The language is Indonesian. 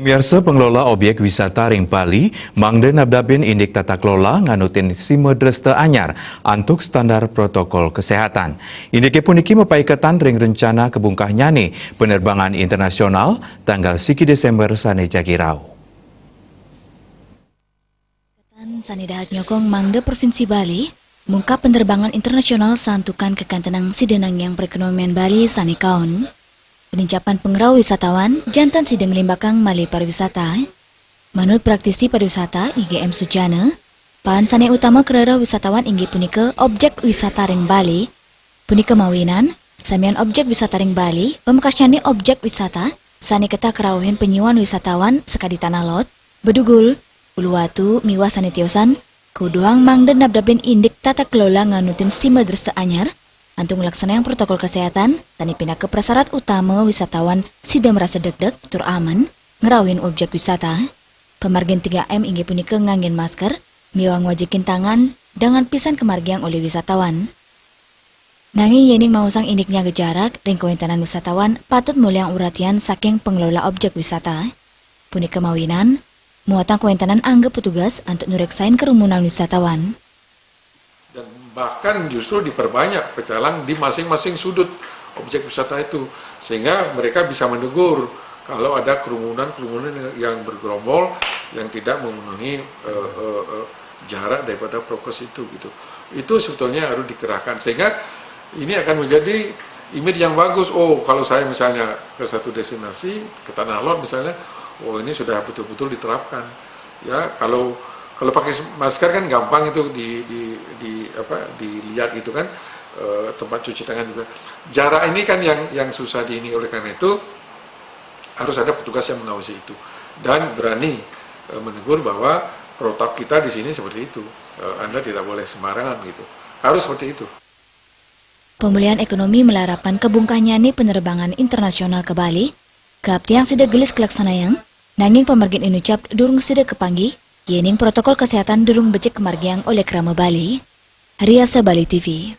Pemirsa pengelola objek wisata ring Bali, mangde nabdabin indik tata kelola nganutin sime dreste anyar antuk standar protokol kesehatan. Indike puniki mepaiketan ring rencana kebungkah nyani penerbangan internasional tanggal 1 Desember sane Jagirau. Sani dahat nyokong mangde Provinsi Bali, mungkap penerbangan internasional santukan kekantenang sidenang yang perekonomian Bali sani kaon. Penincapan pengerau wisatawan jantan sideng limbakang mali pariwisata. Menurut praktisi pariwisata IGM Sujana, pan sane utama kerera wisatawan inggi punika objek wisata ring Bali, punika mawinan, samian objek wisata ring Bali, pemekasnya objek wisata, sane keta kerawuhin penyuan wisatawan sekadi tanah lot, bedugul, uluwatu, miwa sane tiosan, kuduang mangden nabdabin indik tata kelola nganutin sima dreste anyar, antung laksanaan protokol kesehatan, tani pindah ke prasarat utama wisatawan sida merasa deg-deg, tur aman, ngerawin objek wisata. Pemargin 3M ingin punika ngangin masker, miwang wajikin tangan, dengan pisan kemargiang oleh wisatawan. Nanging yening mausang indiknya gejarak, ringkoin tanan wisatawan patut muliang uratian saking pengelola objek wisata. Punika mawinan, muatang kuentanan anggap petugas untuk nureksain kerumunan wisatawan. Dan bahkan justru diperbanyak pecalang di masing-masing sudut objek wisata itu, sehingga mereka bisa menegur kalau ada kerumunan yang bergerombol yang tidak memenuhi jarak daripada prokes itu gitu. Itu sebetulnya harus dikerahkan sehingga ini akan menjadi image yang bagus. Oh, kalau saya misalnya ke satu destinasi, ke Tanah Lot misalnya, oh ini sudah betul-betul diterapkan. Ya, kalau pakai masker kan gampang itu dilihat gitu kan, tempat cuci tangan juga. Jarak ini kan yang susah ini, oleh karena itu harus ada petugas yang mengawasi itu dan berani menegur bahwa protap kita di sini seperti itu. Anda tidak boleh sembarangan gitu. Harus seperti itu. Pemulihan ekonomi melarapan kebungkahnya nih penerbangan internasional ke Bali, kapti yang sudah gelis kelaksanayang, nanging pemergin inucap durung sudah kepanggi, yening protokol kesehatan durung becek kemargiang oleh Krama Bali. Riasa Bali TV.